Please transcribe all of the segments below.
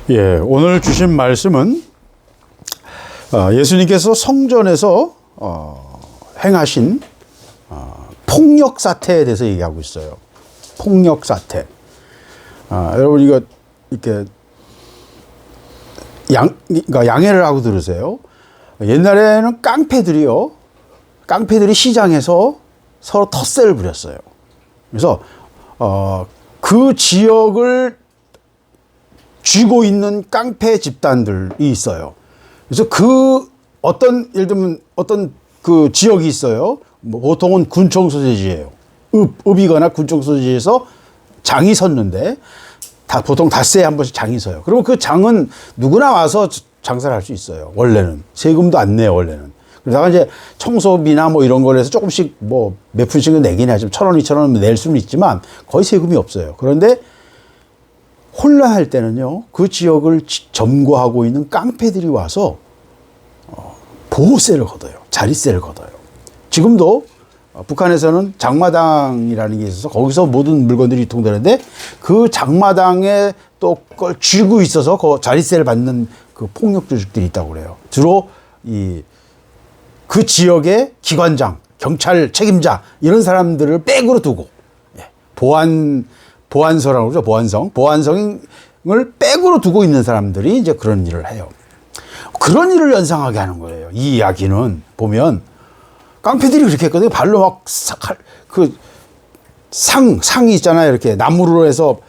예, 오늘 주신 말씀은 예수님께서 성전에서 행하신 폭력 사태에 대해서 얘기하고 있어요. 폭력 사태. 여러분 이거 이렇게 그러니까 양해를 하고 들으세요. 옛날에는 깡패들이 시장에서 서로 텃세를 부렸어요. 그래서 그 지역을 쥐고 있는 깡패 집단들이 있어요. 그래서 예를 들면 어떤 그 지역이 있어요. 뭐 보통은 군청 소재지예요. 읍이거나 군청 소재지에서 장이 섰는데 보통 닷새에 한 번씩 장이 서요. 그러면 그 장은 누구나 와서 장사를 할 수 있어요. 원래는 세금도 안 내요. 원래는. 그러다가 이제 청소비나 뭐 이런 걸로 해서 조금씩 뭐 몇 푼씩은 내긴 하지만 1,000원, 2,000원 낼 수는 있지만 거의 세금이 없어요. 그런데 혼란할 때는요, 그 지역을 점거하고 있는 깡패들이 와서 보호세를 걷어요. 자릿세를 걷어요. 지금도 북한에서는 장마당이라는 게 있어서 거기서 모든 물건들이 유통되는데 그 장마당에 또 그걸 쥐고 있어서 그 자릿세를 받는 그 폭력 조직들이 있다고 그래요. 주로 그 지역의 기관장, 경찰 책임자 이런 사람들을 백으로 두고 보안서라고 그러죠. 보안성을 백으로 두고 있는 사람들이 이제 그런 일을 해요. 그런 일을 연상하게 하는 거예요. 이 이야기는 보면 깡패들이 그렇게 했거든요. 발로 막 상이 있잖아요. 이렇게 나무로 해서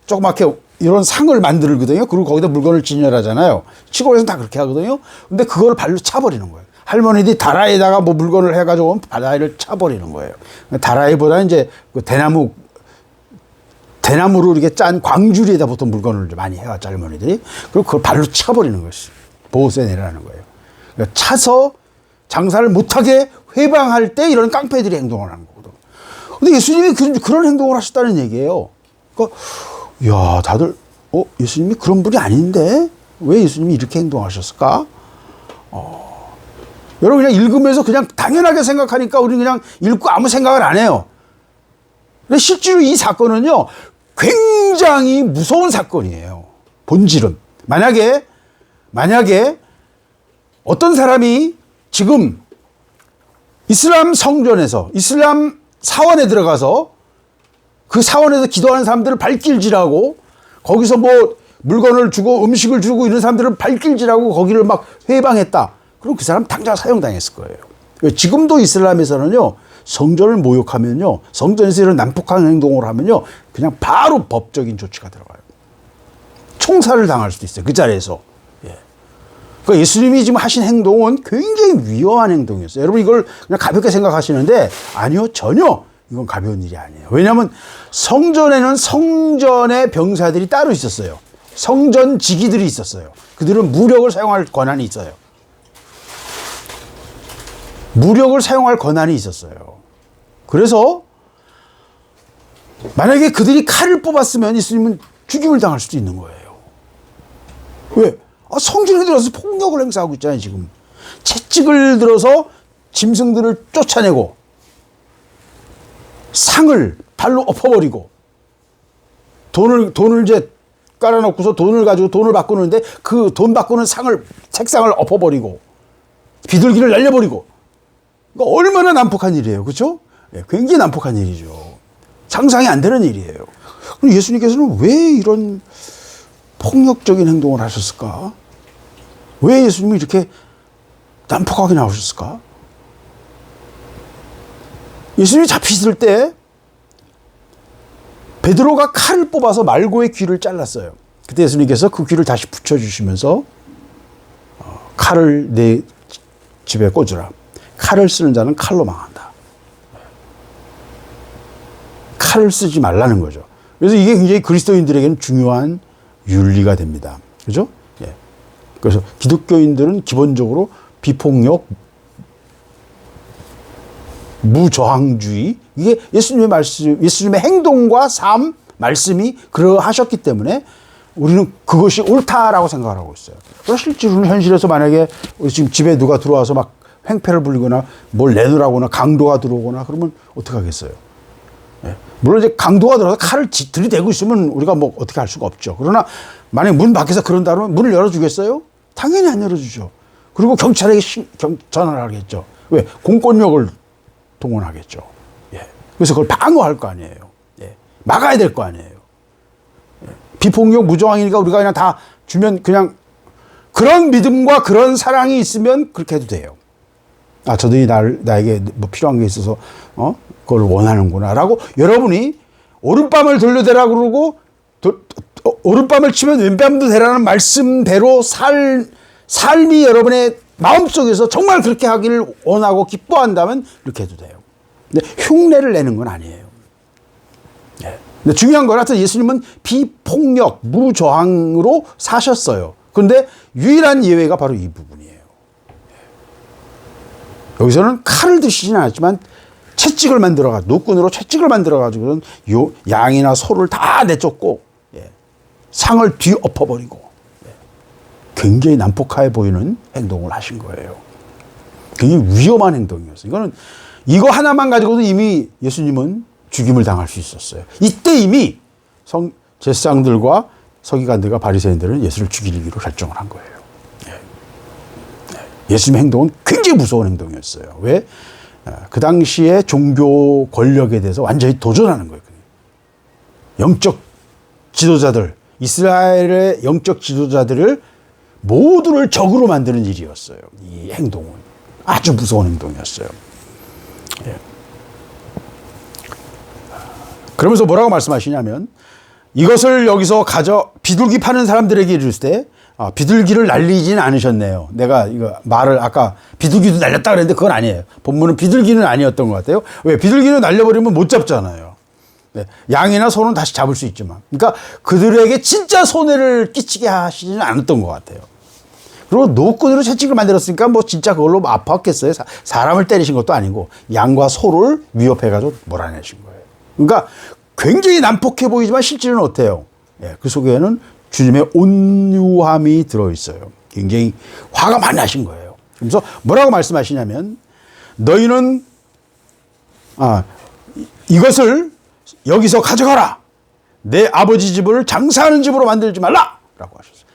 조그맣게 이런 상을 만들거든요. 그리고 거기다 물건을 진열하잖아요. 시골에서는 다 그렇게 하거든요. 근데 그걸 발로 차버리는 거예요. 할머니들이 다라이에다가 뭐 물건을 해가지고 다라이를 차버리는 거예요. 다라이보다 이제 그 대나무로 이렇게 짠 광주리에다 보통 물건을 많이 해왔죠, 할머니들이. 그리고 그걸 발로 차버리는 것이 보호세 내라는 거예요. 그러니까 차서 장사를 못하게 회방할 때 이런 깡패들이 행동을 하는 거거든. 근데 예수님이 그런 행동을 하셨다는 얘기예요. 그러니까, 야, 다들, 예수님이 그런 분이 아닌데? 왜 예수님이 이렇게 행동하셨을까? 여러분 그냥 읽으면서 그냥 당연하게 생각하니까 우리는 그냥 읽고 아무 생각을 안 해요. 근데 실제로 이 사건은요, 굉장히 무서운 사건이에요. 본질은. 만약에 어떤 사람이 지금 이슬람 성전에서, 이슬람 사원에 들어가서 그 사원에서 기도하는 사람들을 발길질하고 거기서 뭐 물건을 주고 음식을 주고 이런 사람들을 발길질하고 거기를 막 회방했다. 그럼 그 사람 당장 사형당했을 거예요. 지금도 이슬람에서는요, 성전을 모욕하면요, 성전에서 이런 난폭한 행동을 하면요, 그냥 바로 법적인 조치가 들어가요. 총살을 당할 수도 있어요. 그 자리에서. 예. 그러니까 예수님이 지금 하신 행동은 굉장히 위험한 행동이었어요. 여러분 이걸 그냥 가볍게 생각하시는데 아니요, 전혀 이건 가벼운 일이 아니에요. 왜냐하면 성전에는 성전의 병사들이 따로 있었어요. 성전 지기들이 있었어요. 그들은 무력을 사용할 권한이 있어요. 무력을 사용할 권한이 있었어요. 그래서 만약에 그들이 칼을 뽑았으면 예수님은 죽임을 당할 수도 있는 거예요. 왜? 성전에 들어서 폭력을 행사하고 있잖아요, 지금. 채찍을 들어서 짐승들을 쫓아내고 상을 발로 엎어버리고 돈을 이제 깔아놓고서 돈을 가지고 돈을 바꾸는데 그 돈 바꾸는 색상을 엎어버리고 비둘기를 날려버리고. 그러니까 얼마나 난폭한 일이에요. 그렇죠? 네, 굉장히 난폭한 일이죠. 상상이 안 되는 일이에요. 그럼 예수님께서는 왜 이런 폭력적인 행동을 하셨을까? 왜 예수님이 이렇게 난폭하게 나오셨을까? 예수님이 잡히실 때 베드로가 칼을 뽑아서 말고의 귀를 잘랐어요. 그때 예수님께서 그 귀를 다시 붙여주시면서 칼을 내 집에 꽂으라. 칼을 쓰는 자는 칼로 망한다. 칼을 쓰지 말라는 거죠. 그래서 이게 굉장히 그리스도인들에게는 중요한 윤리가 됩니다. 그죠? 예. 그래서 기독교인들은 기본적으로 비폭력, 무저항주의, 이게 예수님의 말씀, 예수님의 행동과 삶, 말씀이 그러하셨기 때문에 우리는 그것이 옳다라고 생각을 하고 있어요. 그래서 실제로는 현실에서 만약에 우리 지금 집에 누가 들어와서 막 횡패를 부리거나 뭘 내놓으라거나 강도가 들어오거나 그러면 어떻게 하겠어요? 물론 이제 강도가 들어서 칼을 들이대고 있으면 우리가 뭐 어떻게 할 수가 없죠. 그러나 만약 문 밖에서 그런다 그러면 문을 열어주겠어요? 당연히 안 열어주죠. 그리고 경찰에게 전화를 하겠죠. 왜? 공권력을 동원하겠죠. 예. 그래서 그걸 방어할 거 아니에요. 예. 막아야 될 거 아니에요. 예. 비폭력 무저항이니까 우리가 그냥 다 주면 그냥 그런 믿음과 그런 사랑이 있으면 그렇게 해도 돼요. 아, 저들이 나에게 뭐 필요한 게 있어서, 그걸 원하는구나. 라고 여러분이 오른밤을 돌려대라 그러고, 오른밤을 치면 왼밤도 되라는 말씀대로 삶이 여러분의 마음속에서 정말 그렇게 하기를 원하고 기뻐한다면 그렇게 해도 돼요. 근데 흉내를 내는 건 아니에요. 네. 근데 중요한 건 하여튼 예수님은 비폭력, 무저항으로 사셨어요. 그런데 유일한 예외가 바로 이 부분이에요. 여기서는 칼을 드시진 않았지만 채찍을 만들어가지고, 노끈으로 채찍을 만들어가지고는 양이나 소를 다 내쫓고, 상을 뒤엎어버리고, 굉장히 난폭해 보이는 행동을 하신 거예요. 굉장히 위험한 행동이었어요. 이거 하나만 가지고도 이미 예수님은 죽임을 당할 수 있었어요. 이때 이미 제사장들과 서기관들과 바리새인들은 예수를 죽이기로 결정을 한 거예요. 예수님의 행동은 굉장히 무서운 행동이었어요. 왜? 그 당시에 종교 권력에 대해서 완전히 도전하는 거예요. 영적 지도자들, 이스라엘의 영적 지도자들을 모두를 적으로 만드는 일이었어요. 이 행동은 아주 무서운 행동이었어요. 예. 그러면서 뭐라고 말씀하시냐면, 이것을 여기서 비둘기 파는 사람들에게 이르실 때, 비둘기를 날리지는 않으셨네요. 내가 이거 말을 아까 비둘기도 날렸다 그랬는데 그건 아니에요. 본문은 비둘기는 아니었던 것 같아요. 왜? 비둘기는 날려버리면 못 잡잖아요. 네. 양이나 소는 다시 잡을 수 있지만. 그러니까 그들에게 진짜 손해를 끼치게 하시지는 않았던 것 같아요. 그리고 노끈으로 채찍을 만들었으니까 뭐 진짜 그걸로 아팠겠어요. 사람을 때리신 것도 아니고 양과 소를 위협해가지고 몰아내신 거예요. 그러니까 굉장히 난폭해 보이지만 실제는 어때요? 예, 그 속에는 주님의 온유함이 들어있어요. 굉장히 화가 많이 나신 거예요. 그래서 뭐라고 말씀하시냐면, 너희는 이것을 여기서 가져가라. 내 아버지 집을 장사하는 집으로 만들지 말라. 라고 하셨어요.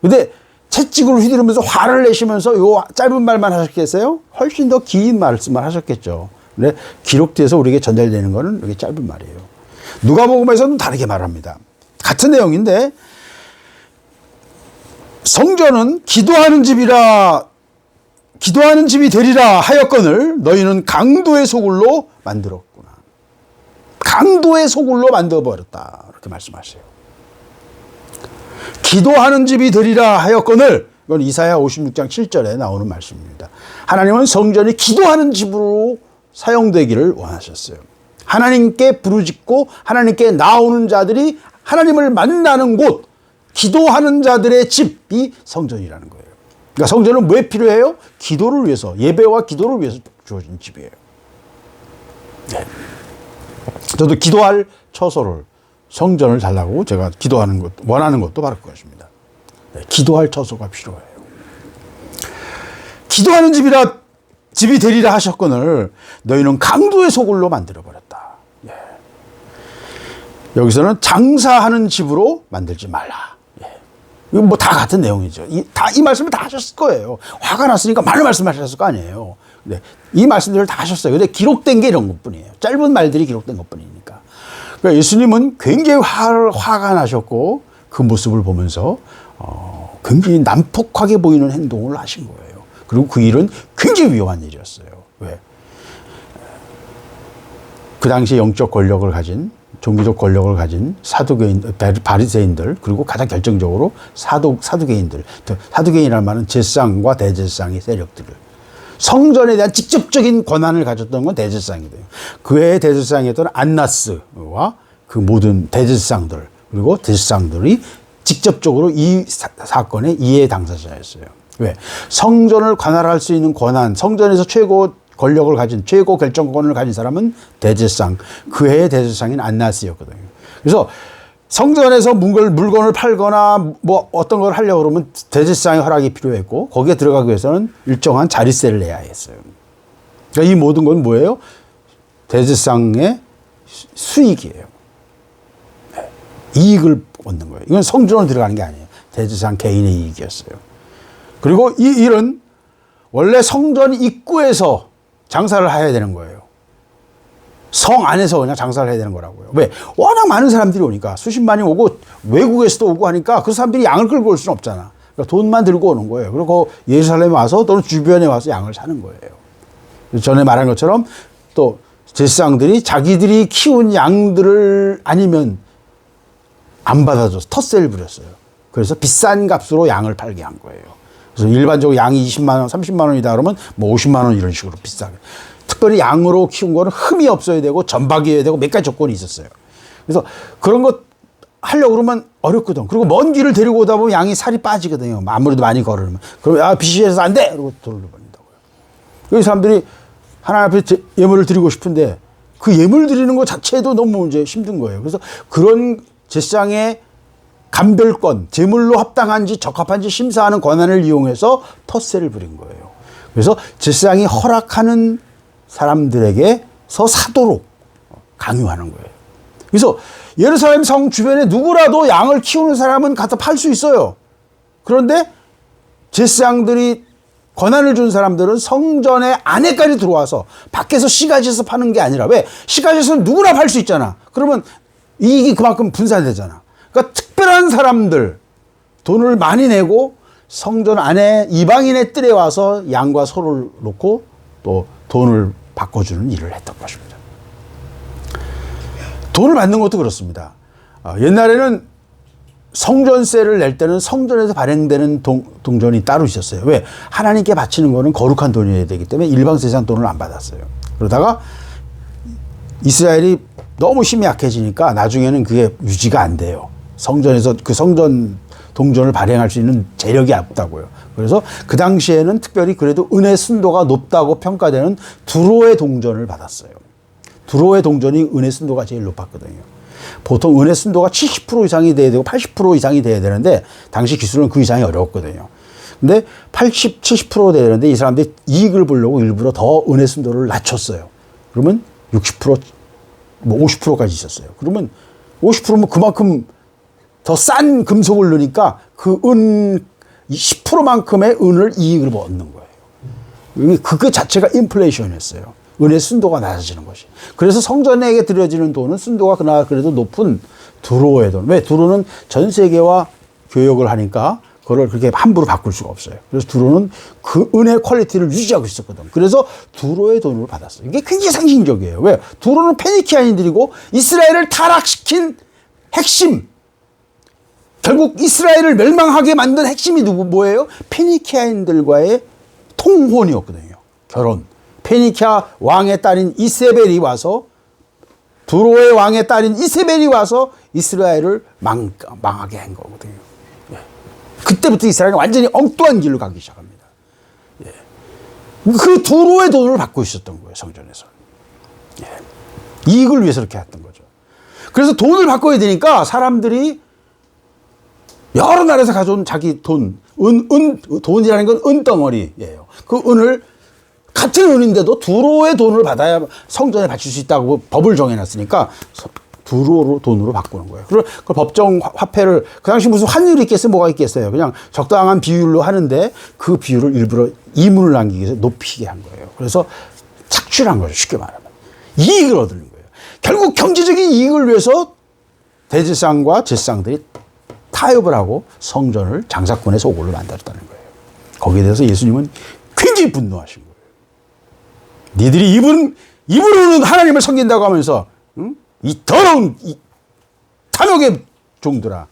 근데 채찍으로 휘두르면서 화를 내시면서 요 짧은 말만 하셨겠어요? 훨씬 더 긴 말씀을 하셨겠죠. 근데 기록돼서 우리에게 전달되는 거는 이렇게 짧은 말이에요. 누가복음에서는 다르게 말합니다. 같은 내용인데, 성전은 기도하는 집이 되리라 하였거늘 너희는 강도의 소굴로 만들었구나. 강도의 소굴로 만들어버렸다. 이렇게 말씀하세요. 기도하는 집이 되리라 하였거늘, 이건 이사야 56장 7절에 나오는 말씀입니다. 하나님은 성전이 기도하는 집으로 사용되기를 원하셨어요. 하나님께 부르짖고 하나님께 나오는 자들이 하나님을 만나는 곳, 기도하는 자들의 집이 성전이라는 거예요. 그러니까 성전은 왜 필요해요? 기도를 위해서, 예배와 기도를 위해서 주어진 집이에요. 네. 저도 기도할 처소를, 성전을 달라고 제가 기도하는 것, 원하는 것도 바로 그것입니다. 네. 기도할 처소가 필요해요. 기도하는 집이 되리라 하셨거늘 너희는 강도의 소굴로 만들어버렸다. 예. 여기서는 장사하는 집으로 만들지 말라. 이건 뭐 다 같은 내용이죠. 이 말씀을 다 하셨을 거예요. 화가 났으니까 많은 말씀을 하셨을 거 아니에요. 네. 이 말씀들을 다 하셨어요. 근데 기록된 게 이런 것 뿐이에요. 짧은 말들이 기록된 것 뿐이니까. 그러니까 예수님은 굉장히 화가 나셨고, 그 모습을 보면서 굉장히 난폭하게 보이는 행동을 하신 거예요. 그리고 그 일은 굉장히 위험한 일이었어요. 왜? 그 당시 영적 권력을 가진, 종교적 권력을 가진 바리새인들, 그리고 가장 결정적으로 사두개인들, 사두개인이라는 말은 제사장과 대제사장의 세력들을, 성전에 대한 직접적인 권한을 가졌던 건 대제사장이에요. 그의 대제사장이었던 안나스와 그 모든 대제사장들, 그리고 대제사장들이 직접적으로 이 사건의 이해 당사자였어요. 왜? 성전을 관할할 수 있는 권한, 성전에서 최고 권력을 가진, 최고 결정권을 가진 사람은 대제사장, 그 해의 대제사장인 안나스였거든요. 그래서 성전에서 물건을 팔거나 뭐 어떤 걸 하려고 그러면 대제사장의 허락이 필요했고, 거기에 들어가기 위해서는 일정한 자릿세를 내야 했어요. 그러니까 이 모든 건 뭐예요? 대제사장의 수익이에요. 네. 이익을 얻는 거예요. 이건 성전으로 들어가는 게 아니에요. 대제사장 개인의 이익이었어요. 그리고 이 일은 원래 성전 입구에서 장사를 해야 되는 거예요. 성 안에서 그냥 장사를 해야 되는 거라고요. 왜? 워낙 많은 사람들이 오니까, 수십만이 오고 외국에서도 오고 하니까 그 사람들이 양을 끌고 올 수는 없잖아. 그러니까 돈만 들고 오는 거예요. 그리고 예루살렘에 와서 또는 주변에 와서 양을 사는 거예요. 전에 말한 것처럼 또 제사장들이 자기들이 키운 양들을 아니면 안 받아줘서 텃세를 부렸어요. 그래서 비싼 값으로 양을 팔게 한 거예요. 그래서 일반적으로 양이 20만 원, 30만 원이다 그러면 뭐 50만 원 이런 식으로 비싸게. 특별히 양으로 키운 거는 흠이 없어야 되고 전박이어야 되고 몇 가지 조건이 있었어요. 그래서 그런 거 하려고 그러면 어렵거든. 그리고 먼 길을 데리고 오다 보면 양이 살이 빠지거든요. 아무래도 많이 걸으면. 그러면 비시해서 안 돼! 그러고 돈을 버린다고요. 그 사람들이 하나님 앞에 예물을 드리고 싶은데 그 예물 드리는 것 자체도 너무 이제 힘든 거예요. 그래서 그런 제사장의 감별권, 제물로 합당한지 적합한지 심사하는 권한을 이용해서 텃세를 부린 거예요. 그래서 제사장이 허락하는 사람들에게서 사도록 강요하는 거예요. 그래서 예루살렘 성 주변에 누구라도 양을 키우는 사람은 갖다 팔 수 있어요. 그런데 제사장들이 권한을 준 사람들은 성전의 안에까지 들어와서 밖에서 시가지에서 파는 게 아니라, 왜? 시가지에서는 누구나 팔 수 있잖아. 그러면 이익이 그만큼 분산되잖아. 그러니까 특별한 사람들, 돈을 많이 내고 성전 안에 이방인의 뜰에 와서 양과 소를 놓고 또 돈을 바꿔주는 일을 했던 것입니다. 돈을 받는 것도 그렇습니다. 옛날에는 성전세를 낼 때는 성전에서 발행되는 동전이 따로 있었어요. 왜? 하나님께 바치는 거는 거룩한 돈이어야 되기 때문에 일반 세상 돈을 안 받았어요. 그러다가 이스라엘이 너무 힘이 약해지니까 나중에는 그게 유지가 안 돼요. 성전에서 그 성전 동전을 발행할 수 있는 재력이 없다고요. 그래서 그 당시에는 특별히 그래도 은혜 순도가 높다고 평가되는 두로의 동전을 받았어요. 두로의 동전이 은혜 순도가 제일 높았거든요. 보통 은혜 순도가 70% 이상이 돼야 되고 80% 이상이 돼야 되는데 당시 기술은 그 이상이 어려웠거든요. 근데 80, 70% 돼야 되는데 이 사람들이 이익을 보려고 일부러 더 은혜 순도를 낮췄어요. 그러면 60%, 뭐 50%까지 있었어요. 그러면 50%면 그만큼 더 싼 금속을 넣으니까 그 10%만큼의 은을 이익을 얻는 거예요. 그 자체가 인플레이션이었어요. 은의 순도가 낮아지는 것이. 그래서 성전에게 들여지는 돈은 순도가 그나마 그래도 높은 두로의 돈. 왜? 두로는 전 세계와 교역을 하니까 그걸 그렇게 함부로 바꿀 수가 없어요. 그래서 두로는 그 은의 퀄리티를 유지하고 있었거든. 그래서 두로의 돈을 받았어요. 이게 굉장히 상징적이에요. 왜? 두로는 페니키아인들이고 이스라엘을 타락시킨 핵심, 결국 이스라엘을 멸망하게 만든 핵심이 뭐예요? 페니키아인들과의 통혼이었거든요. 결혼. 페니키아 왕의 딸인 이세벨이 와서, 두로의 왕의 딸인 이세벨이 와서 이스라엘을 망하게 한 거거든요. 예. 그때부터 이스라엘은 완전히 엉뚱한 길로 가기 시작합니다. 예. 그 두로의 돈을 받고 있었던 거예요, 성전에서. 예. 이익을 위해서 그렇게 했던 거죠. 그래서 돈을 바꿔야 되니까 사람들이 여러 나라에서 가져온 자기 돈, 돈이라는 건 은덩어리예요. 그 은을 같은 은인데도 두로의 돈을 받아야 성전에 바칠 수 있다고 법을 정해놨으니까 두로로 돈으로 바꾸는 거예요. 그리고 그 법정 화폐를 그 당시 무슨 환율이 있겠어요? 뭐가 있겠어요? 그냥 적당한 비율로 하는데 그 비율을 일부러 이문을 남기기 위해서 높이게 한 거예요. 그래서 착취한 거죠. 쉽게 말하면. 이익을 얻는 거예요. 결국 경제적인 이익을 위해서 대제사장과 제사장들이 타협을 하고 성전을 장사꾼의 소굴로 만들었다는 거예요. 거기에 대해서 예수님은 굉장히 분노하신 거예요. 니들이 입으로는 하나님을 섬긴다고 하면서 이 더러운 이 탐욕의 종들아,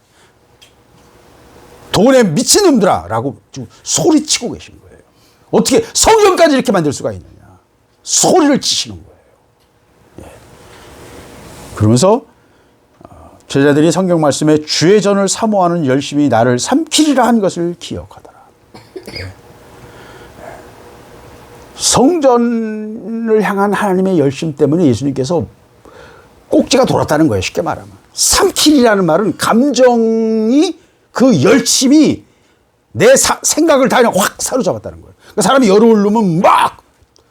돈에 미친 놈들아 라고 소리치고 계신 거예요. 어떻게 성전까지 이렇게 만들 수가 있느냐. 소리를 치시는 거예요. 예. 그러면서 제자들이 성경 말씀에 주의 전을 사모하는 열심히 나를 삼키리라 한 것을 기억하더라. 예. 성전을 향한 하나님의 열심 때문에 예수님께서 꼭지가 돌았다는 거예요. 쉽게 말하면. 삼킬이라는 말은 감정이 그 열심이 내 생각을 다 그냥 확 사로잡았다는 거예요. 그러니까 사람이 열을 오르면 막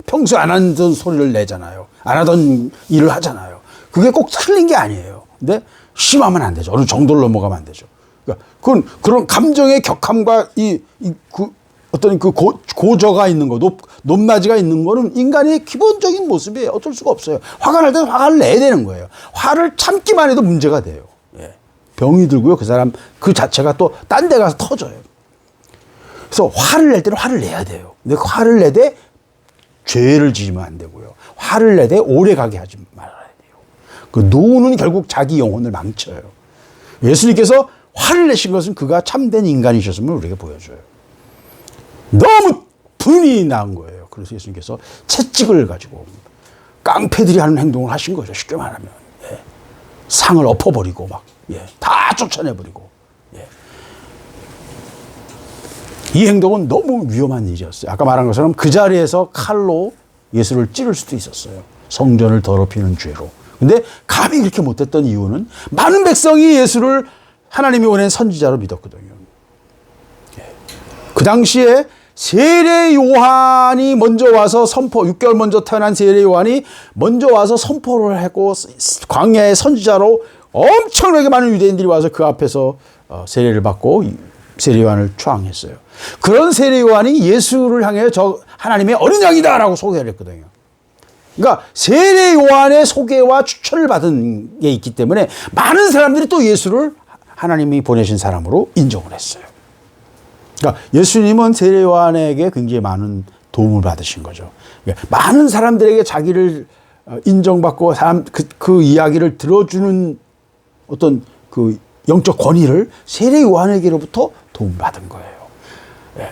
평소에 안 하던 소리를 내잖아요. 안 하던 일을 하잖아요. 그게 꼭 틀린 게 아니에요. 근데 심하면 안 되죠. 어느 정도를 넘어가면 안 되죠. 그러니까 그건 그런 감정의 격함과 어떤 그 고저가 있는 거, 높낮이가 있는 거는 인간의 기본적인 모습이에요. 어쩔 수가 없어요. 화가 날 때는 화를 내야 되는 거예요. 화를 참기만 해도 문제가 돼요. 예. 병이 들고요. 그 사람 그 자체가 또 딴 데 가서 터져요. 그래서 화를 낼 때는 화를 내야 돼요. 근데 그 화를 내되 죄를 지으면 안 되고요. 화를 내되 오래 가게 하지 말아야 돼요. 그 노는 결국 자기 영혼을 망쳐요. 예수님께서 화를 내신 것은 그가 참된 인간이셨음을 우리에게 보여줘요. 너무 분이 난 거예요. 그래서 예수님께서 채찍을 가지고 깡패들이 하는 행동을 하신 거죠. 쉽게 말하면. 예. 상을 엎어버리고 막, 예. 다 쫓아내버리고. 예. 이 행동은 너무 위험한 일이었어요. 아까 말한 것처럼 그 자리에서 칼로 예수를 찌를 수도 있었어요. 성전을 더럽히는 죄로. 근데 감히 그렇게 못했던 이유는 많은 백성이 예수를 하나님이 보낸 선지자로 믿었거든요. 예. 그 당시에 세례 요한이 먼저 와서 6개월 먼저 태어난 세례 요한이 먼저 와서 선포를 하고 광야의 선지자로 엄청나게 많은 유대인들이 와서 그 앞에서 세례를 받고 세례 요한을 초항했어요. 그런 세례 요한이 예수를 향해 저 하나님의 어린 양이다라고 소개를 했거든요. 그러니까 세례 요한의 소개와 추천을 받은 게 있기 때문에 많은 사람들이 또 예수를 하나님이 보내신 사람으로 인정을 했어요. 그러니까 예수님은 세례 요한에게 굉장히 많은 도움을 받으신 거죠. 그러니까 많은 사람들에게 자기를 인정받고 그 이야기를 들어주는 어떤 그 영적 권위를 세례 요한에게로부터 도움받은 거예요. 예.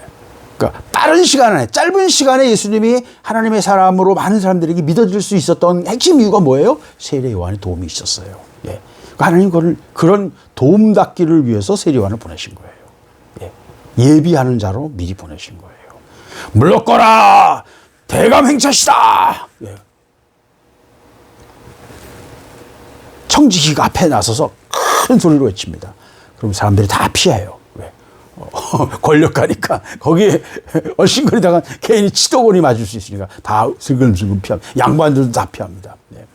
그러니까 빠른 시간 안에, 짧은 시간에 예수님이 하나님의 사람으로 많은 사람들에게 믿어질 수 있었던 핵심 이유가 뭐예요? 세례 요한의 도움이 있었어요. 예. 그러니까 하나님 그런 도움 닫기를 위해서 세례 요한을 보내신 거예요. 예. 예비하는 자로 미리 보내신 거예요. 물러거라! 대감 행차시다! 예. 청지기가 앞에 나서서 큰 소리로 외칩니다. 그럼 사람들이 다 피해요. 왜? 권력가니까 거기에 얼씬거리다가 개인이 치도곤이 맞을 수 있으니까 다 슬금슬금 피합니다. 양반들도 다 피합니다. 네.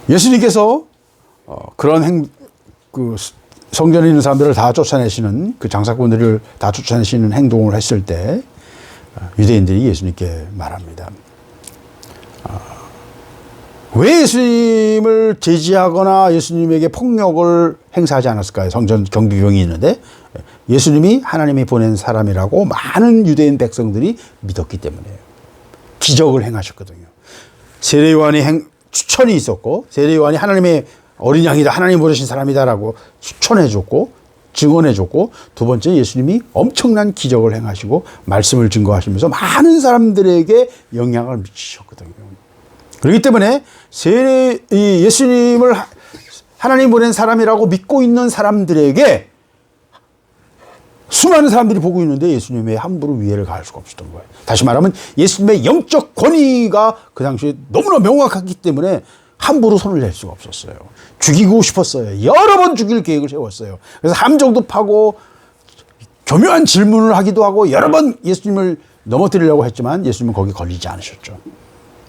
예수님께서 그런 성전에 있는 사람들을 다 쫓아내시는 그 장사꾼들을 다 쫓아내시는 행동을 했을 때 유대인들이 예수님께 말합니다. 왜 예수님을 제지하거나 예수님에게 폭력을 행사하지 않았을까요? 성전 경비병이 있는데 예수님이 하나님이 보낸 사람이라고 많은 유대인 백성들이 믿었기 때문에요. 기적을 행하셨거든요. 세례 요한이 추천이 있었고 세례 요한이 하나님의 어린 양이다, 하나님 보내신 사람이다라고 추천해줬고 증언해줬고 두 번째 예수님이 엄청난 기적을 행하시고 말씀을 증거하시면서 많은 사람들에게 영향을 미치셨거든요. 그렇기 때문에 예수님을 하나님 보낸 사람이라고 믿고 있는 사람들에게 수많은 사람들이 보고 있는데 예수님의 함부로 위해를 가할 수가 없었던 거예요. 다시 말하면 예수님의 영적 권위가 그 당시에 너무나 명확했기 때문에 함부로 손을 댈 수가 없었어요. 죽이고 싶었어요. 여러 번 죽일 계획을 세웠어요. 그래서 함정도 파고 교묘한 질문을 하기도 하고 여러 번 예수님을 넘어뜨리려고 했지만 예수님은 거기 걸리지 않으셨죠.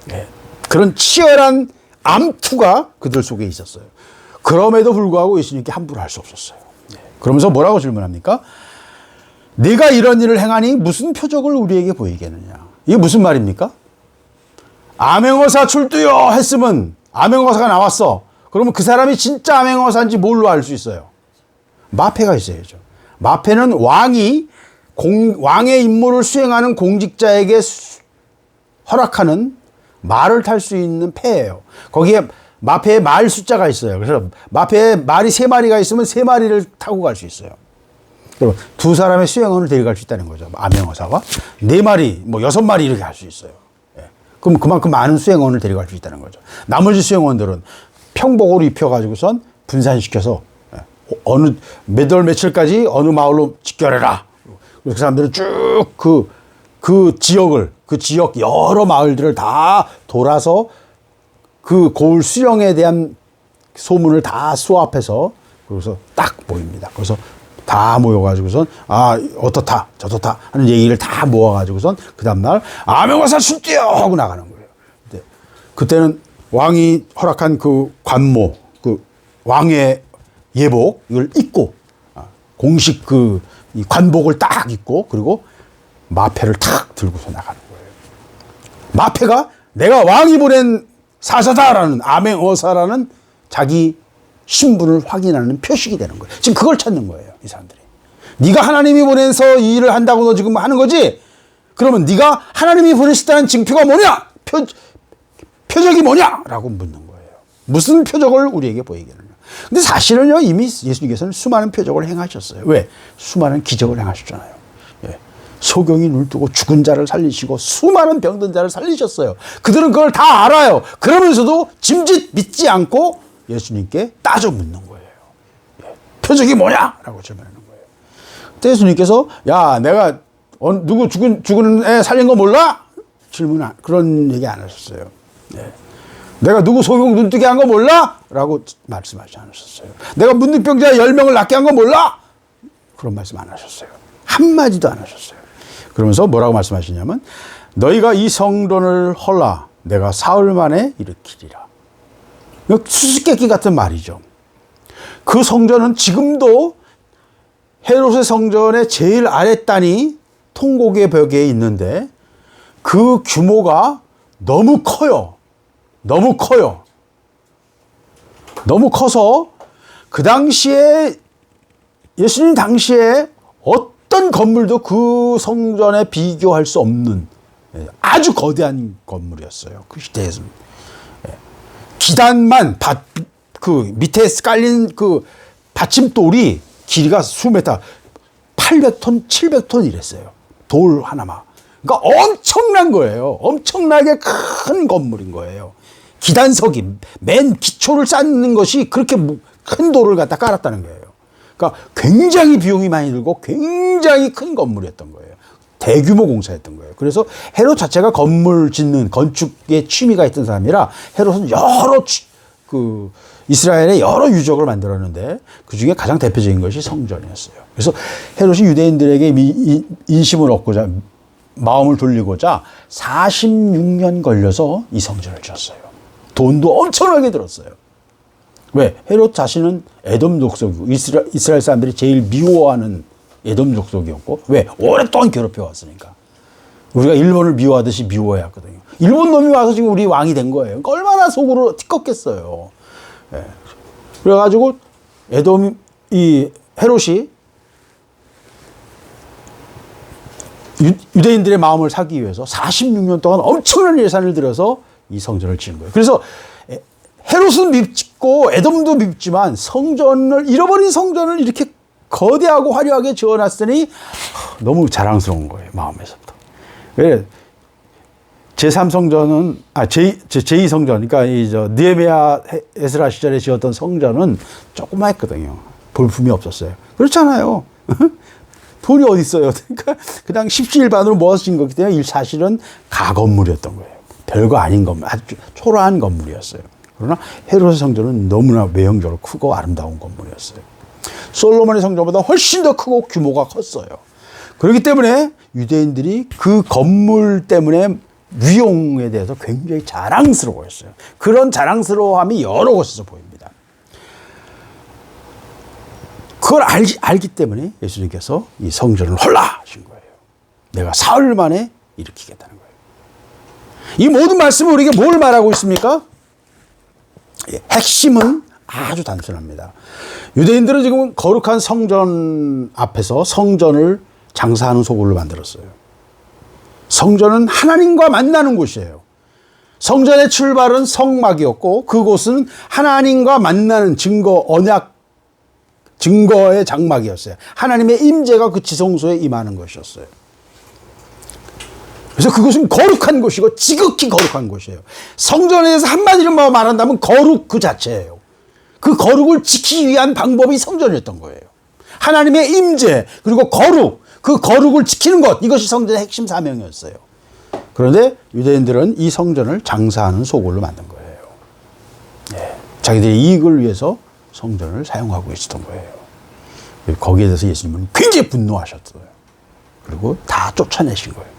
네. 그런 치열한 암투가 그들 속에 있었어요. 그럼에도 불구하고 예수님께 함부로 할 수 없었어요. 네. 그러면서 뭐라고 질문합니까? 네가 이런 일을 행하니 무슨 표적을 우리에게 보이겠느냐? 이게 무슨 말입니까? 암행어사 출두요 했으면 암행어사가 나왔어. 그러면 그 사람이 진짜 암행어사인지 뭘로 알 수 있어요? 마패가 있어야죠. 마패는 왕의 임무를 수행하는 공직자에게 허락하는 말을 탈 수 있는 패예요. 거기에 마패에 말 숫자가 있어요. 그래서 마패에 말이 3마리가 있으면 3마리를 타고 갈 수 있어요. 그럼 2사람의 수행원을 데려갈 수 있다는 거죠. 암행어사가 4마리, 6마리 이렇게 할 수 있어요. 예. 그럼 그만큼 많은 수행원을 데려갈 수 있다는 거죠. 나머지 수행원들은 평복을 입혀가지고선 분산시켜서 몇 월 며칠까지 어느 마을로 직결해라. 그 사람들은 쭉 그 지역 여러 마을들을 다 돌아서 그 고을 수령에 대한 소문을 다 수합해서 그래서 딱 모입니다. 그래서 다 모여가지고선 어떻다 저렇다 하는 얘기를 다 모아가지고선 그 다음날 암행어사 순띠요 하고 나가는 거예요. 그때는 왕이 허락한 그 관모, 그 왕의 예복 이걸 입고 공식 이 관복을 딱 입고 그리고 마패를 탁 들고서 나가는 거예요. 마패가 내가 왕이 보낸 사자다라는 암행어사라는 자기 신분을 확인하는 표식이 되는 거예요. 지금 그걸 찾는 거예요, 이 사람들이. 네가 하나님이 보내서 이 일을 한다고 너 지금 하는 거지? 그러면 네가 하나님이 보내셨다는 징표가 뭐냐? 표적이 뭐냐? 라고 묻는 거예요. 무슨 표적을 우리에게 보이겠느냐? 근데 사실은요, 이미 예수님께서는 수많은 표적을 행하셨어요. 왜? 수많은 기적을 행하셨잖아요. 예. 소경이 눈을 뜨고 죽은 자를 살리시고 수많은 병든 자를 살리셨어요. 그들은 그걸 다 알아요. 그러면서도 짐짓 믿지 않고 예수님께 따져 묻는 거예요. 예. 표적이 뭐냐? 라고 질문하는 거예요. 그때 예수님께서 야, 내가 누구 죽은 애 살린 거 몰라? 그런 얘기 안 하셨어요. 예. 내가 누구 소경 눈뜨게 한 거 몰라? 라고 말씀하지 않으셨어요. 내가 문둥병자 10명을 낫게 한 거 몰라? 그런 말씀 안 하셨어요. 한마디도 안 하셨어요. 그러면서 뭐라고 말씀하시냐면 너희가 이 성전을 헐라 내가 사흘 만에 일으키리라. 수수께끼 같은 말이죠. 그 성전은 지금도 헤롯의 성전의 제일 아랫단이 통곡의 벽에 있는데 그 규모가 너무 커요. 너무 커서 그 당시에 예수님 당시에 어떤 건물도 그 성전에 비교할 수 없는 아주 거대한 건물이었어요. 그 시대에서는. 기단만 그 밑에 깔린 그 받침돌이 길이가 수메타 800톤, 700톤 이랬어요. 돌 하나만. 그러니까 엄청난 거예요. 엄청나게 큰 건물인 거예요. 기단석이 맨 기초를 쌓는 것이 그렇게 큰 돌을 갖다 깔았다는 거예요. 그러니까 굉장히 비용이 많이 들고 굉장히 큰 건물이었던 거예요. 대규모 공사였던 거예요. 그래서 헤롯 자체가 건물 짓는 건축에 취미가 있던 사람이라 헤롯은 여러 이스라엘의 여러 유적을 만들었는데 그 중에 가장 대표적인 것이 성전이었어요. 그래서 헤롯이 유대인들에게 인심을 얻고자 마음을 돌리고자 46년 걸려서 이 성전을 지었어요. 돈도 엄청나게 들었어요. 왜? 헤롯 자신은 에돔 족속이고 이스라엘 사람들이 제일 미워하는 에돔 족속이었고 왜? 오랫동안 괴롭혀왔으니까. 우리가 일본을 미워하듯이 미워해야 하거든요. 일본 놈이 와서 지금 우리 왕이 된 거예요. 그러니까 얼마나 속으로 티껍겠어요. 예. 그래가지고 이 헤롯이 유대인들의 마음을 사기 위해서 46년 동안 엄청난 예산을 들여서 이 성전을 지은 거예요. 그래서 헤롯은 밉고 에돔도 밉지만 잃어버린 성전을 이렇게 거대하고 화려하게 지어놨으니 너무 자랑스러운 거예요. 마음에서부터. 왜? 제3성전은, 제2성전, 그러니까 느헤미야 에스라 시절에 지었던 성전은 조그맣거든요. 볼품이 없었어요. 그렇잖아요. 돈이 어디 있어요. 그러니까 그냥 십시일반으로 모아서 지은 거기 때문에 사실은 가건물이었던 거예요. 별거 아닌 건물, 아주 초라한 건물이었어요. 그러나 헤롯의 성전은 너무나 외형적으로 크고 아름다운 건물이었어요. 솔로몬의 성전보다 훨씬 더 크고 규모가 컸어요. 그렇기 때문에 유대인들이 그 건물 때문에 위용에 대해서 굉장히 자랑스러워했어요. 그런 자랑스러워함이 여러 곳에서 보입니다. 그걸 알기 때문에 예수님께서 이 성전을 헐라 하신 거예요. 내가 사흘 만에 일으키겠다는 거예요. 이 모든 말씀은 우리에게 뭘 말하고 있습니까? 핵심은 아주 단순합니다. 유대인들은 지금 거룩한 성전 앞에서 성전을 장사하는 소굴로 만들었어요. 성전은 하나님과 만나는 곳이에요. 성전의 출발은 성막이었고 그곳은 하나님과 만나는 증거의 장막이었어요. 하나님의 임재가 그 지성소에 임하는 것이었어요. 그래서 그것은 거룩한 곳이고 지극히 거룩한 곳이에요. 성전에 대해서 한마디로 말한다면 거룩 그 자체예요. 그 거룩을 지키기 위한 방법이 성전이었던 거예요. 하나님의 임재 그리고 거룩, 그 거룩을 지키는 것, 이것이 성전의 핵심 사명이었어요. 그런데 유대인들은 이 성전을 장사하는 소굴로 만든 거예요. 네. 자기들의 이익을 위해서 성전을 사용하고 있었던 거예요. 거기에 대해서 예수님은 굉장히 분노하셨어요. 그리고 다 쫓아내신 거예요.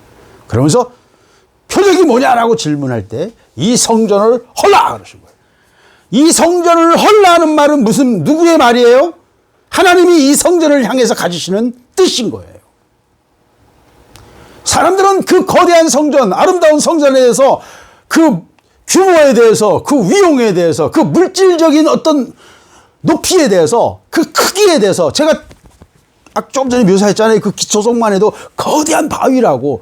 그러면서 표적이 뭐냐라고 질문할 때 이 성전을 헐라 그러신 거예요. 이 성전을 헐라 하는 말은 누구의 말이에요? 하나님이 이 성전을 향해서 가지시는 뜻인 거예요. 사람들은 그 거대한 성전, 아름다운 성전에 대해서 그 규모에 대해서 그 위용에 대해서 그 물질적인 어떤 높이에 대해서 그 크기에 대해서 제가 조금 전에 묘사했잖아요. 그 기초석만 해도 거대한 바위라고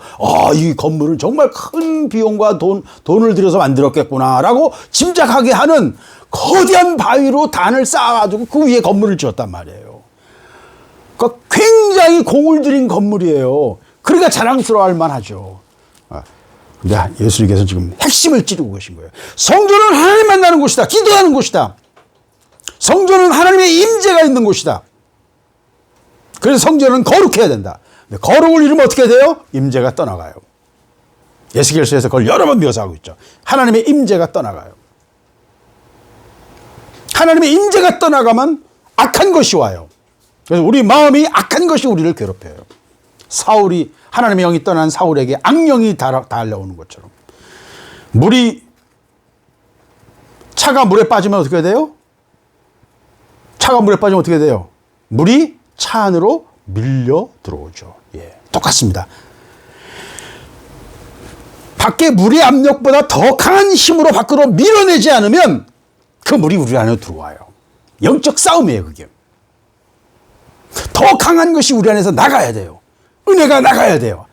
이 건물은 정말 큰 비용과 돈을 들여서 만들었겠구나라고 짐작하게 하는 거대한 바위로 단을 쌓아가지고 그 위에 건물을 지었단 말이에요. 그러니까 굉장히 공을 들인 건물이에요. 그러니까 자랑스러워할 만하죠. 근데 예수님께서 지금 핵심을 찌르고 계신 거예요. 성전은 하나님 만나는 곳이다. 기도하는 곳이다. 성전은 하나님의 임재가 있는 곳이다. 그래서 성전은 거룩해야 된다. 거룩을 이루면 어떻게 돼요? 임재가 떠나가요. 에스겔서에서 그걸 여러 번 묘사하고 있죠. 하나님의 임재가 떠나가요. 하나님의 임재가 떠나가면 악한 것이 와요. 그래서 우리 마음이 악한 것이 우리를 괴롭혀요. 사울이 하나님의 영이 떠난 사울에게 악령이 달려오는 것처럼 차가 물에 빠지면 어떻게 돼요? 차가 물에 빠지면 어떻게 돼요? 물이 차 안으로 밀려 들어오죠. 똑같습니다. 밖에 물의 압력보다 더 강한 힘으로 밖으로 밀어내지 않으면 그 물이 우리 안으로 들어와요. 영적 싸움이에요, 그게. 더 강한 것이 우리 안에서 나가야 돼요. 은혜가 나가야 돼요.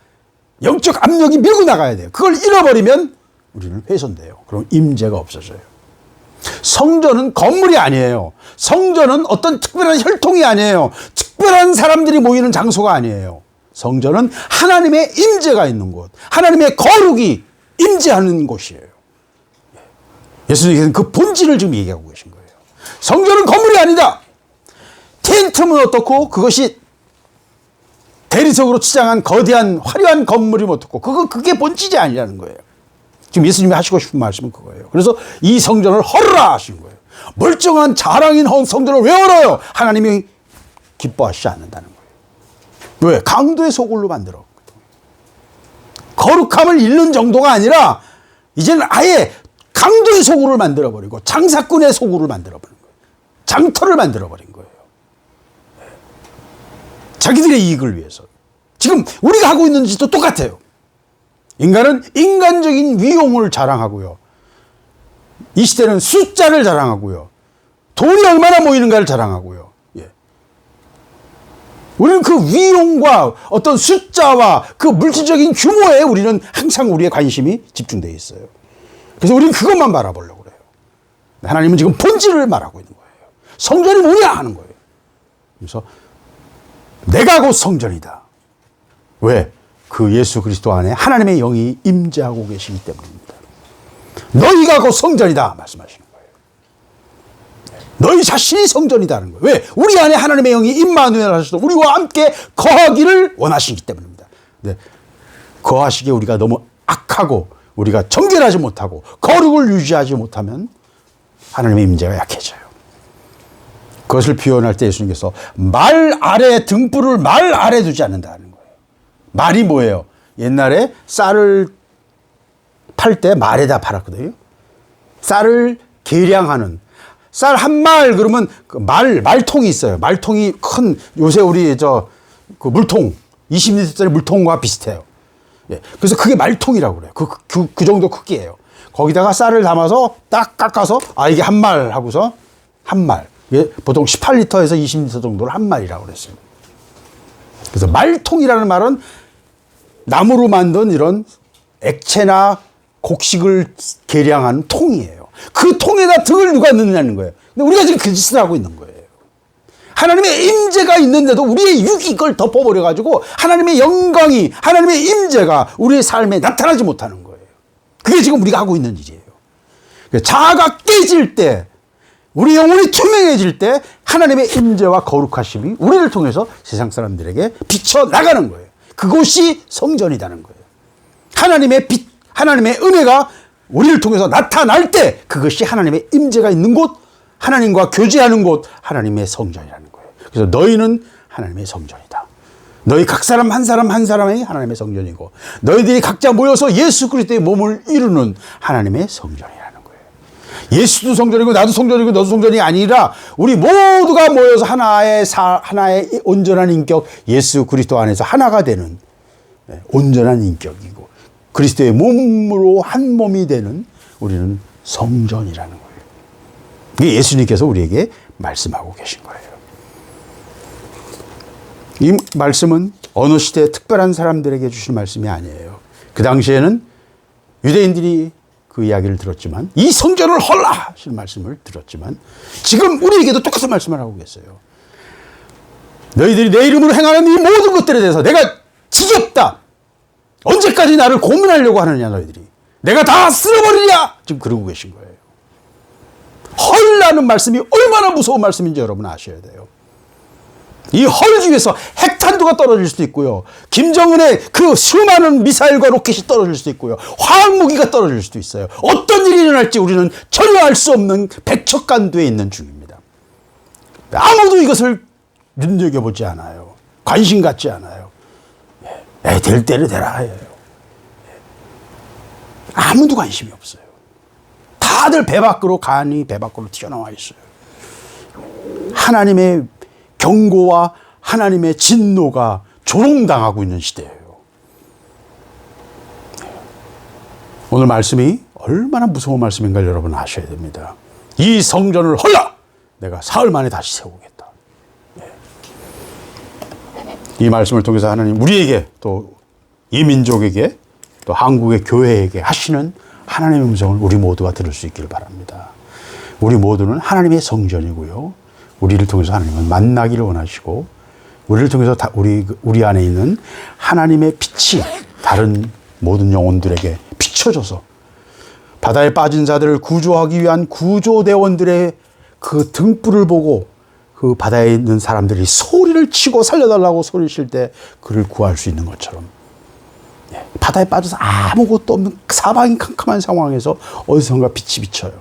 영적 압력이 밀고 나가야 돼요. 그걸 잃어버리면 우리는 훼손돼요. 그럼 임재가 없어져요. 성전은 건물이 아니에요. 성전은 어떤 특별한 혈통이 아니에요. 특별한 사람들이 모이는 장소가 아니에요. 성전은 하나님의 임재가 있는 곳, 하나님의 거룩이 임재하는 곳이에요. 예수님께서는 그 본질을 지금 얘기하고 계신 거예요. 성전은 건물이 아니다. 텐트는 어떻고 그것이 대리석으로 치장한 거대한 화려한 건물이 어떻고 그게 본질이 아니라는 거예요. 지금 예수님이 하시고 싶은 말씀은 그거예요. 그래서 이 성전을 헐라 하신 거예요. 멀쩡한 자랑인 성전을 왜 헐어요? 하나님이 기뻐하시지 않는다는 거예요. 왜? 강도의 소굴로 만들었거든. 거룩함을 잃는 정도가 아니라 이제는 아예 강도의 소굴을 만들어버리고 장사꾼의 소굴을 만들어버린 거예요. 장터를 만들어버린 거예요. 자기들의 이익을 위해서. 지금 우리가 하고 있는 짓도 똑같아요. 인간은 인간적인 위용을 자랑하고요. 이 시대는 숫자를 자랑하고요. 돈이 얼마나 모이는가를 자랑하고요. 우리는 그 위용과 어떤 숫자와 그 물질적인 규모에 우리는 항상 우리의 관심이 집중되어 있어요. 그래서 우리는 그것만 바라보려고 그래요. 하나님은 지금 본질을 말하고 있는 거예요. 성전이 뭐냐 하는 거예요. 그래서 내가 곧 성전이다. 왜? 그 예수 그리스도 안에 하나님의 영이 임재하고 계시기 때문입니다. 너희가 곧 성전이다 말씀하시는 거예요. 너희 자신이 성전이다는 거예요. 왜? 우리 안에 하나님의 영이 임마누엘 하셔서 우리와 함께 거하기를 원하시기 때문입니다. 네. 거하시기에 우리가 너무 악하고 우리가 정결하지 못하고 거룩을 유지하지 못하면 하나님의 임재가 약해져요. 그것을 표현할 때 예수님께서 말 아래 등불을 말 아래 두지 않는다는 거예요. 말이 뭐예요? 옛날에 쌀을 팔 때 말에다 팔았거든요. 쌀을 계량하는 쌀 한 말 그러면 그 말통이 있어요. 말통이 큰 요새 우리 그 물통 20리터짜리 물통과 비슷해요. 그래서 그게 말통이라고 그래요. 그 정도 크기예요. 거기다가 쌀을 담아서 딱 깎아서 이게 한 말 하고서 한 말. 보통 18리터에서 20리터 정도를 한 말이라고 그랬어요. 그래서 말통이라는 말은 나무로 만든 이런 액체나 곡식을 계량하는 통이에요. 그 통에다 등을 누가 넣느냐는 거예요. 근데 우리가 지금 그 짓을 하고 있는 거예요. 하나님의 임재가 있는데도 우리의 육이 이걸 덮어버려가지고 하나님의 영광이, 하나님의 임재가 우리의 삶에 나타나지 못하는 거예요. 그게 지금 우리가 하고 있는 일이에요. 자아가 깨질 때, 우리 영혼이 투명해질 때 하나님의 임재와 거룩하심이 우리를 통해서 세상 사람들에게 비쳐나가는 거예요. 그것이 성전이라는 거예요. 하나님의 빛, 하나님의 은혜가 우리를 통해서 나타날 때 그것이 하나님의 임재가 있는 곳, 하나님과 교제하는 곳, 하나님의 성전이라는 거예요. 그래서 너희는 하나님의 성전이다. 너희 각 사람 한 사람 한 사람이 하나님의 성전이고 너희들이 각자 모여서 예수 그리스도의 몸을 이루는 하나님의 성전이라는 거예요. 예수도 성전이고 나도 성전이고 너도 성전이 아니라 우리 모두가 모여서 하나의 온전한 인격 예수 그리스도 안에서 하나가 되는 온전한 인격이고 그리스도의 몸으로 한 몸이 되는 우리는 성전이라는 거예요. 이게 예수님께서 우리에게 말씀하고 계신 거예요. 이 말씀은 어느 시대에 특별한 사람들에게 주신 말씀이 아니에요. 그 당시에는 유대인들이 그 이야기를 들었지만 이 성전을 헐라 하시는 말씀을 들었지만 지금 우리에게도 똑같은 말씀을 하고 계세요. 너희들이 내 이름으로 행하는 이 모든 것들에 대해서 내가 지겹다. 언제까지 나를 고민하려고 하느냐 너희들이. 내가 다 쓸어버리냐. 지금 그러고 계신 거예요. 헐라는 말씀이 얼마나 무서운 말씀인지 여러분 아셔야 돼요. 이 헐기 위해서 핵탄두가 떨어질 수도 있고요. 김정은의 그 수많은 미사일과 로켓이 떨어질 수도 있고요. 화학무기가 떨어질 수도 있어요. 어떤 일이 일어날지 우리는 전혀 알 수 없는 백척간두에 있는 중입니다. 아무도 이것을 눈여겨보지 않아요. 관심 갖지 않아요. 될 때를 되라 해요. 아무도 관심이 없어요. 다들 배 밖으로 간이 배 밖으로 튀어나와 있어요. 하나님의 경고와 하나님의 진노가 조롱당하고 있는 시대예요. 오늘 말씀이 얼마나 무서운 말씀인가 여러분 아셔야 됩니다. 이 성전을 헐라! 내가 사흘 만에 다시 세우겠다. 이 말씀을 통해서 하나님 우리에게 또 이 민족에게 또 한국의 교회에게 하시는 하나님의 음성을 우리 모두가 들을 수 있기를 바랍니다. 우리 모두는 하나님의 성전이고요. 우리를 통해서 하나님은 만나기를 원하시고 우리를 통해서 우리 안에 있는 하나님의 빛이 다른 모든 영혼들에게 비춰져서 바다에 빠진 자들을 구조하기 위한 구조대원들의 그 등불을 보고 그 바다에 있는 사람들이 소리를 치고 살려달라고 소리를 칠 때 그를 구할 수 있는 것처럼 바다에 빠져서 아무것도 없는 사방이 캄캄한 상황에서 어디선가 빛이 비쳐요.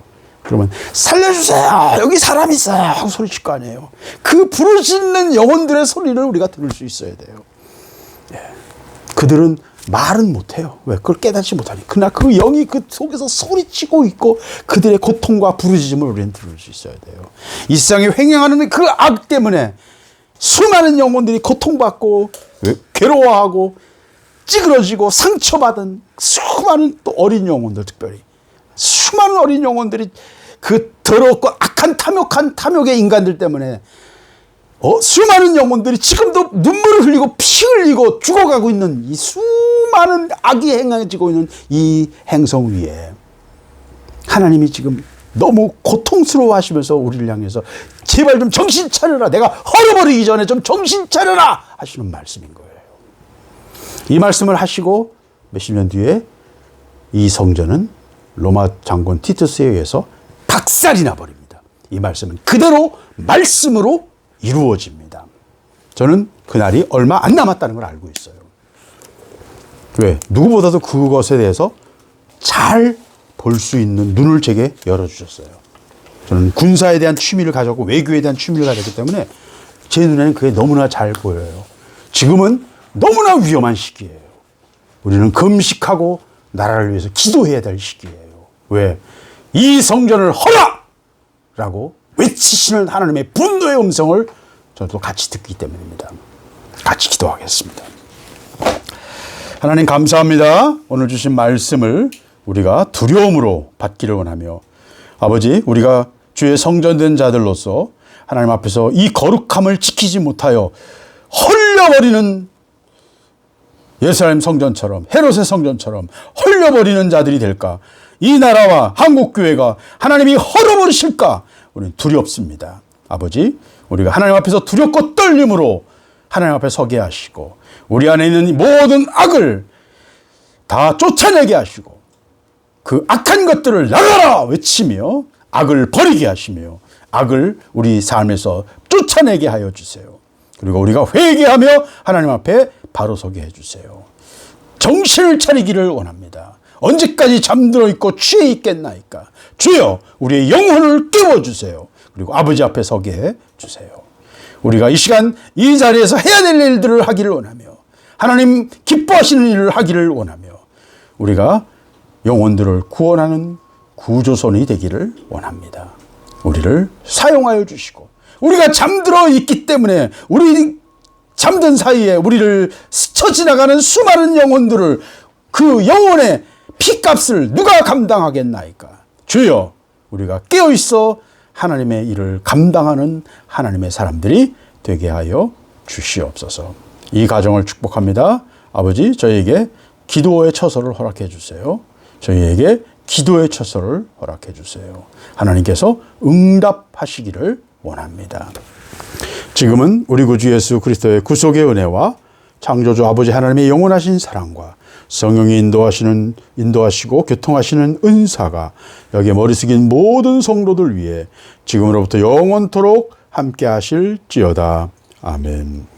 그러면 살려주세요. 여기 사람 있어요. 하고 소리칠 거 아니에요. 그 부르짖는 영혼들의 소리를 우리가 들을 수 있어야 돼요. 그들은 말은 못해요. 왜? 그걸 깨닫지 못하니. 그러나 그 영이 그 속에서 소리치고 있고 그들의 고통과 부르짖음을 우리는 들을 수 있어야 돼요. 이 세상에 횡행하는 그 악 때문에 수많은 영혼들이 고통받고 괴로워하고 찌그러지고 상처받은 수많은 또 어린 영혼들 특별히 수많은 어린 영혼들이 그 더럽고 악한 탐욕의 인간들 때문에 수많은 영혼들이 지금도 눈물을 흘리고 피 흘리고 죽어가고 있는 이 수많은 악이 행해지고 있는 이 행성 위에 하나님이 지금 너무 고통스러워 하시면서 우리를 향해서 제발 좀 정신 차려라. 내가 헐어버리기 전에 좀 정신 차려라 하시는 말씀인 거예요. 이 말씀을 하시고 몇십 년 뒤에 이 성전은 로마 장군 티투스에 의해서 박살이 나버립니다. 이 말씀은 그대로 말씀으로 이루어집니다. 저는 그날이 얼마 안 남았다는 걸 알고 있어요. 왜? 누구보다도 그것에 대해서 잘 볼 수 있는 눈을 제게 열어주셨어요. 저는 군사에 대한 취미를 가졌고 외교에 대한 취미를 가졌기 때문에 제 눈에는 그게 너무나 잘 보여요. 지금은 너무나 위험한 시기예요. 우리는 금식하고 나라를 위해서 기도해야 될 시기예요. 왜? 이 성전을 허라! 라고 외치시는 하나님의 분노의 음성을 저도 같이 듣기 때문입니다. 같이 기도하겠습니다. 하나님 감사합니다. 오늘 주신 말씀을 우리가 두려움으로 받기를 원하며 아버지 우리가 주의 성전된 자들로서 하나님 앞에서 이 거룩함을 지키지 못하여 헐려버리는 예루살렘 성전처럼 헤롯의 성전처럼 헐려버리는 자들이 될까? 이 나라와 한국교회가 하나님이 헐어버리실까? 우리는 두렵습니다. 아버지 우리가 하나님 앞에서 두렵고 떨림으로 하나님 앞에 서게 하시고 우리 안에 있는 모든 악을 다 쫓아내게 하시고 그 악한 것들을 나가라 외치며 악을 버리게 하시며 악을 우리 삶에서 쫓아내게 하여 주세요. 그리고 우리가 회개하며 하나님 앞에 바로 서게 해주세요. 정신을 차리기를 원합니다. 언제까지 잠들어 있고 취해 있겠나이까. 주여 우리의 영혼을 깨워주세요. 그리고 아버지 앞에 서게 해주세요. 우리가 이 시간 이 자리에서 해야 될 일들을 하기를 원하며 하나님 기뻐하시는 일을 하기를 원하며 우리가 영혼들을 구원하는 구조선이 되기를 원합니다. 우리를 사용하여 주시고 우리가 잠들어 있기 때문에 우리 잠든 사이에 우리를 스쳐 지나가는 수많은 영혼들을 그 영혼의 피값을 누가 감당하겠나이까. 주여, 우리가 깨어있어 하나님의 일을 감당하는 하나님의 사람들이 되게 하여 주시옵소서. 이 가정을 축복합니다. 아버지, 저희에게 기도의 처소를 허락해 주세요. 저희에게 기도의 처소를 허락해 주세요. 하나님께서 응답하시기를 원합니다. 지금은 우리 구주 예수 그리스도의 구속의 은혜와 창조주 아버지 하나님의 영원하신 사랑과 성령이 인도하시고 교통하시는 은사가 여기에 머리 숙인 모든 성도들 위해 지금으로부터 영원토록 함께 하실지어다. 아멘.